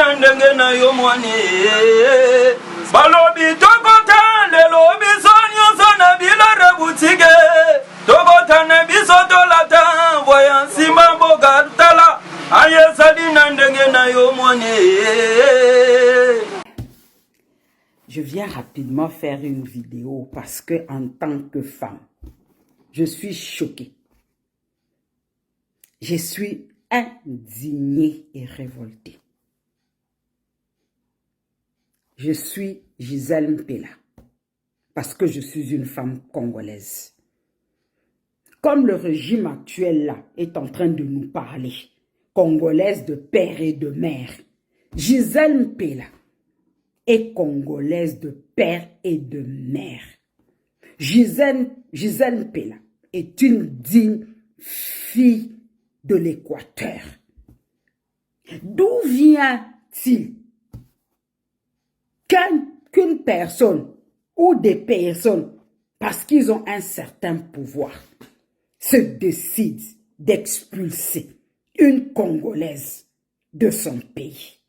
nandenge na yo mwane balobi tokota lelo biso nyonso na bilore butike tokota na biso tolata voya nsima mboka tala ayesali nandenge na yo mwane. Je viens rapidement faire une vidéo parce que en tant que femme, je suis choquée. Je suis indignée et révoltée. Je suis Gisèle Mpela parce que je suis une femme congolaise. Comme le régime actuel là est en train de nous parler, congolaise de père et de mère, Gisèle Mpela est congolaise de père et de mère. Gisèle Mpela est une digne fille de l'Équateur. D'où vient-il qu'une personne ou des personnes, parce qu'ils ont un certain pouvoir, se décident d'expulser une Congolaise de son pays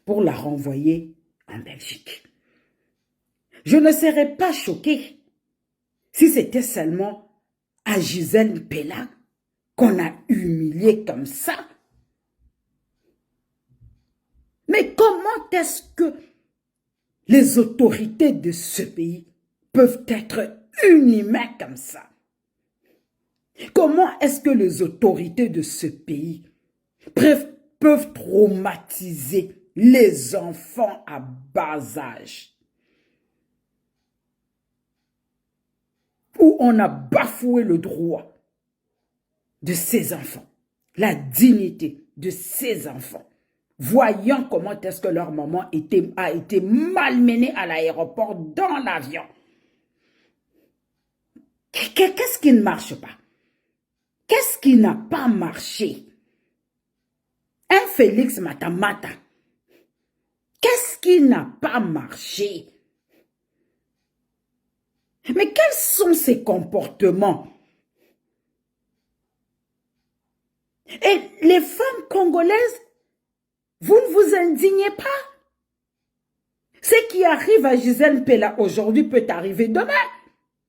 pour la renvoyer en Belgique? Je ne serais pas choquée si c'était seulement à Gisèle Mpela qu'on a humilié comme ça. Mais comment est-ce que les autorités de ce pays peuvent être inhumaines comme ça? Comment est-ce que les autorités de ce pays peuvent traumatiser les enfants à bas âge? Où on a bafoué le droit de ces enfants, la dignité de ces enfants, voyant comment est-ce que leur maman a été malmenée à l'aéroport dans l'avion. Qu'est-ce qui ne marche pas? Qu'est-ce qui n'a pas marché? Un Félix Matamata, qu'est-ce qui n'a pas marché? Mais quels sont ces comportements? Et les femmes congolaises, vous ne vous indignez pas? Ce qui arrive à Gisèle Mpela aujourd'hui peut arriver demain.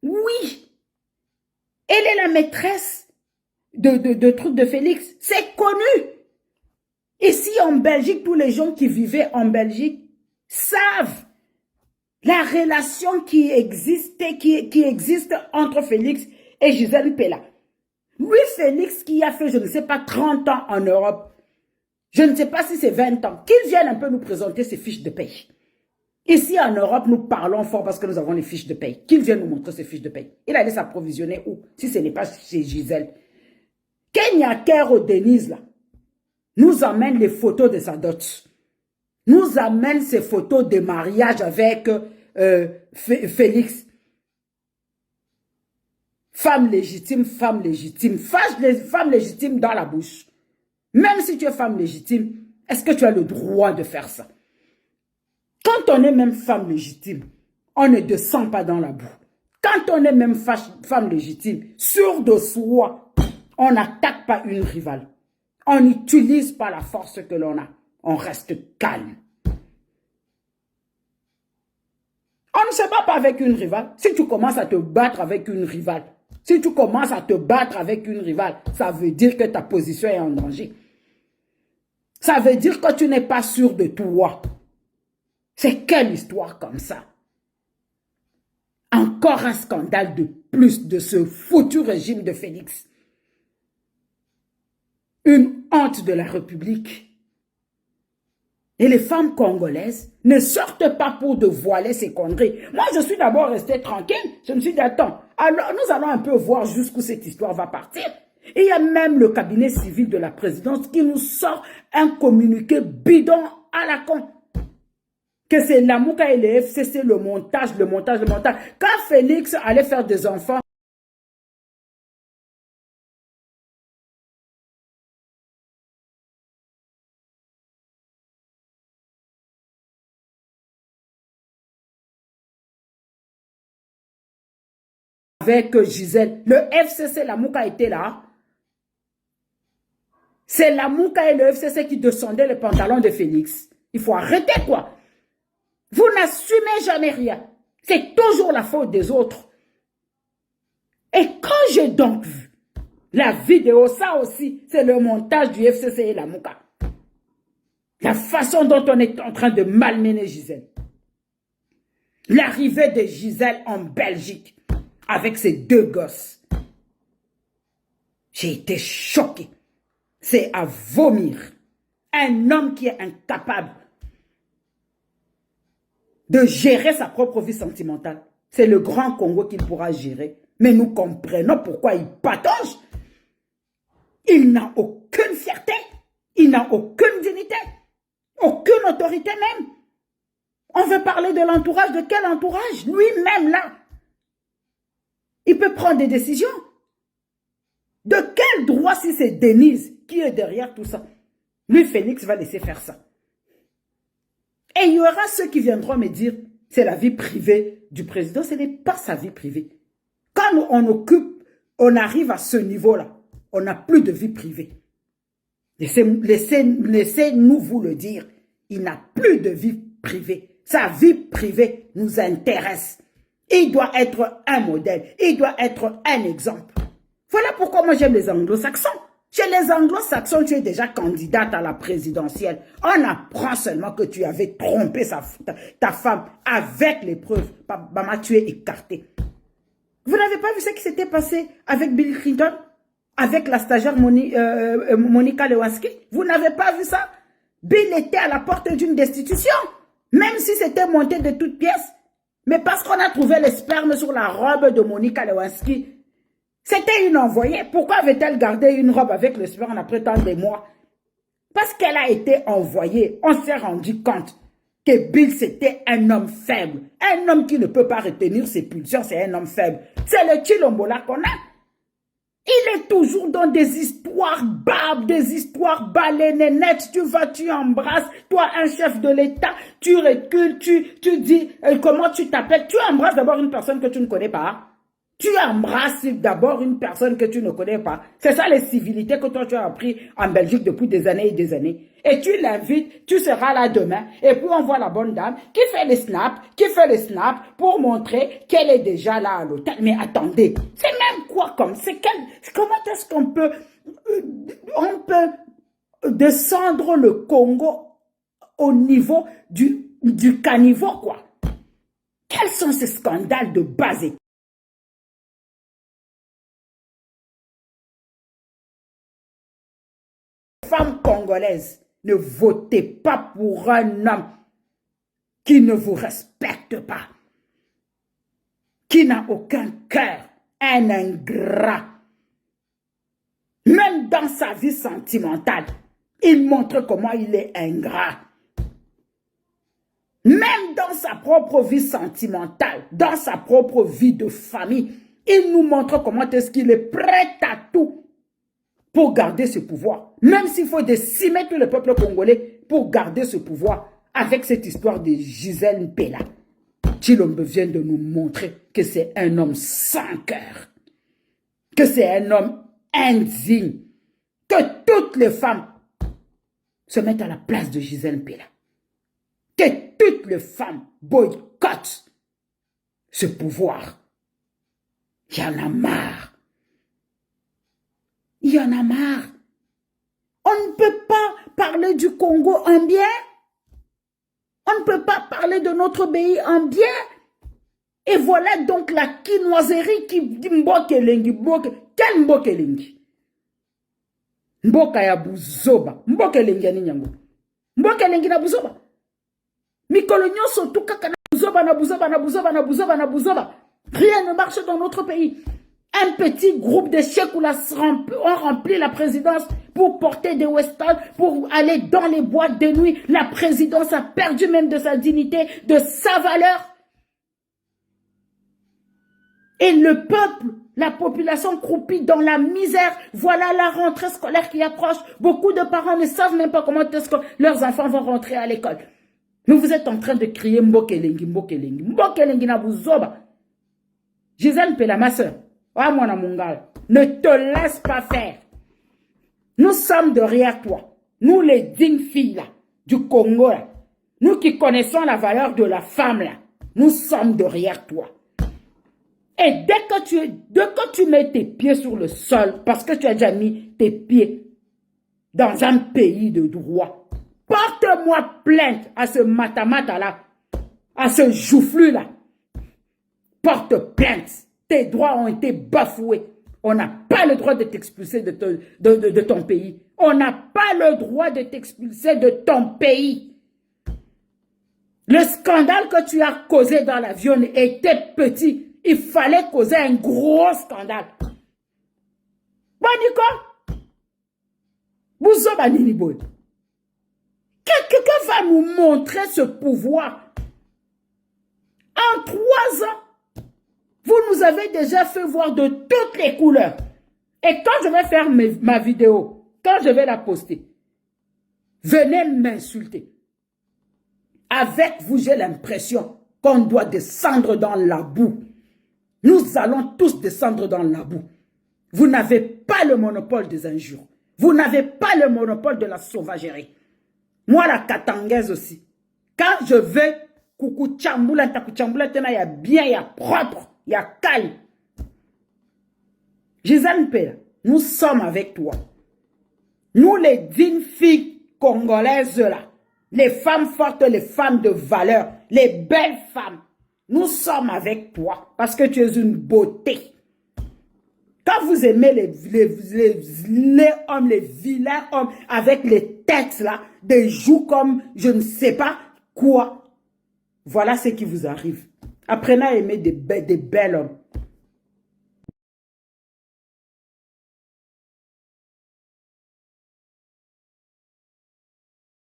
Oui. Elle est la maîtresse de trucs de Félix. C'est connu. Ici en Belgique, tous les gens qui vivaient en Belgique savent la relation qui existe entre Félix et Gisèle Mpela. Lui, Félix, qui a fait, je ne sais pas, 30 ans en Europe, je ne sais pas si c'est 20 ans, qu'il vienne un peu nous présenter ses fiches de paye. Ici en Europe, nous parlons fort parce que nous avons les fiches de paye. Qu'il vienne nous montrer ses fiches de paye. Il allait s'approvisionner où? Si ce n'est pas chez Gisèle. Kenya Kero Denise, là, nous amène les photos de sa dot. Nous amène ses photos de mariage avec Félix. Femme légitime, femme légitime. Femme légitime dans la bouche. Même si tu es femme légitime, est-ce que tu as le droit de faire ça? Quand on est même femme légitime, on ne descend pas dans la boue. Quand on est même femme légitime, sûre de soi, on n'attaque pas une rivale. On n'utilise pas la force que l'on a. On reste calme. On ne se bat pas avec une rivale. Si tu commences à te battre avec une rivale, ça veut dire que ta position est en danger. Ça veut dire que tu n'es pas sûr de toi. C'est quelle histoire comme ça? Encore un scandale de plus de ce foutu régime de Félix. Une honte de la République. Et les femmes congolaises ne sortent pas pour dévoiler ces conneries. Moi, je suis d'abord restée tranquille. Je me suis dit, attends, alors nous allons un peu voir jusqu'où cette histoire va partir. Et il y a même le cabinet civil de la présidence qui nous sort un communiqué bidon à la con. Que c'est Lamouka et le FCC, le montage. Quand Félix allait faire des enfants, avec Gisèle, le FCC, Lamouka était là. c'est la Mouka et le FCC qui descendaient les pantalons de Félix. Il faut arrêter quoi. Vous n'assumez jamais rien. C'est toujours la faute des autres. Et quand j'ai donc vu la vidéo, ça aussi, c'est le montage du FCC et la Mouka. La façon dont on est en train de malmener Gisèle. L'arrivée de Gisèle en Belgique avec ses 2 gosses. J'ai été choquée. C'est à vomir. Un homme qui est incapable de gérer sa propre vie sentimentale. C'est le grand Congo qu'il pourra gérer. Mais nous comprenons pourquoi il patauge. Il n'a aucune fierté. Il n'a aucune dignité. Aucune autorité même. On veut parler de l'entourage. De quel entourage? Lui-même là. Il peut prendre des décisions. De quel droit si c'est Denise qui est derrière tout ça? Lui, Félix va laisser faire ça. Et il y aura ceux qui viendront me dire, c'est la vie privée du président. Ce n'est pas sa vie privée. Quand on arrive à ce niveau-là, on n'a plus de vie privée. Laissez-nous vous le dire. Il n'a plus de vie privée. Sa vie privée nous intéresse. Il doit être un modèle. Il doit être un exemple. Voilà pourquoi moi j'aime les anglo-saxons. Chez les anglo-saxons, tu es déjà candidate à la présidentielle. On apprend seulement que tu avais trompé ta femme avec les preuves. Maman, tu es écarté. Vous n'avez pas vu ce qui s'était passé avec Bill Clinton? Avec la stagiaire Monica Lewinsky? Vous n'avez pas vu ça? Bill était à la porte d'une destitution. Même si c'était monté de toutes pièces. Mais parce qu'on a trouvé le sperme sur la robe de Monica Lewinsky. C'était une envoyée. Pourquoi avait-elle gardé une robe avec le sperme après tant de mois? Parce qu'elle a été envoyée. On s'est rendu compte que Bill, c'était un homme faible. Un homme qui ne peut pas retenir ses pulsions, c'est un homme faible. C'est le Chilombola qu'on a. Il est toujours dans des histoires babes, des histoires baleinettes. Tu vas, tu embrasses. Toi, un chef de l'État, tu recules, tu dis comment tu t'appelles. Tu embrasses d'abord une personne que tu ne connais pas. Tu embrasses d'abord une personne que tu ne connais pas. C'est ça les civilités que toi tu as appris en Belgique depuis des années et des années. Et tu l'invites, tu seras là demain. Et puis on voit la bonne dame qui fait les snaps pour montrer qu'elle est déjà là à l'hôtel. Mais attendez, c'est même quoi comme, comment est-ce qu'on peut, descendre le Congo au niveau du caniveau quoi? Quels sont ces scandales de bas état? Femmes congolaises, ne votez pas pour un homme qui ne vous respecte pas, qui n'a aucun cœur, un ingrat. Même dans sa vie sentimentale, il montre comment il est ingrat. Même dans sa propre vie sentimentale, dans sa propre vie de famille, il nous montre comment est-ce qu'il est prêt à tout pour garder ce pouvoir. Même s'il faut décimer tout le peuple congolais pour garder ce pouvoir. Avec cette histoire de Gisèle Mpela, Tshilombo vient de nous montrer que c'est un homme sans cœur. Que c'est un homme indigne. Que toutes les femmes se mettent à la place de Gisèle Mpela. Que toutes les femmes boycottent ce pouvoir. Il y en a marre. Il y en a marre. On ne peut pas parler du Congo en bien. On ne peut pas parler de notre pays en bien. Et voilà donc la quinoiserie qui dit Mbokelengi. Quel Mbokelengi? Mboka ya buzoba. Mbokelengi ya ninyango. Mbokelengi na buzoba. Mikolo nyonso tout kaka na buzoba, na buzoba, na buzoba, na buzoba, na buzoba. Rien ne marche dans notre pays. Un petit groupe de Chekoula ont rempli la présidence pour porter des westerns, pour aller dans les boîtes de nuit. La présidence a perdu même de sa dignité, de sa valeur. Et le peuple, la population croupit dans la misère. Voilà la rentrée scolaire qui approche. Beaucoup de parents ne savent même pas comment est-ce que leurs enfants vont rentrer à l'école. Mais vous êtes en train de crier Mbokelengi, Mbokelengi. Mbokelengi na buzoba. Gisèle Mpela, ma soeur. Ah, mon amour, ne te laisse pas faire. Nous sommes derrière toi. Nous, les dignes filles là, du Congo, là. Nous qui connaissons la valeur de la femme, là. Nous sommes derrière toi. Et dès que tu mets tes pieds sur le sol, parce que tu as déjà mis tes pieds dans un pays de droit, porte-moi plainte à ce matamata-là, à ce joufflu-là. Porte plainte. Tes droits ont été bafoués. On n'a pas le droit de t'expulser de ton pays. On n'a pas le droit de t'expulser de ton pays. Le scandale que tu as causé dans l'avion était petit. Il fallait causer un gros scandale. Boniko, Bouzo Banini Boy. Quelqu'un va nous montrer ce pouvoir. En 3 ans, vous nous avez déjà fait voir de toutes les couleurs. Et quand je vais faire ma vidéo, quand je vais la poster, venez m'insulter. Avec vous, j'ai l'impression qu'on doit descendre dans la boue. Nous allons tous descendre dans la boue. Vous n'avez pas le monopole des injures. Vous n'avez pas le monopole de la sauvagerie. Moi, la katangaise aussi. Quand je vais, coucou tchamboula, il y a bien, il y a propre, il y a calme. Gisèle Pella, nous sommes avec toi. Nous, les dignes filles congolaises là, les femmes fortes, les femmes de valeur, les belles femmes, nous sommes avec toi parce que tu es une beauté. Quand vous aimez les hommes, les vilains hommes avec les têtes là, des joues comme je ne sais pas quoi, voilà ce qui vous arrive. Apprenez à aimer des belles hommes.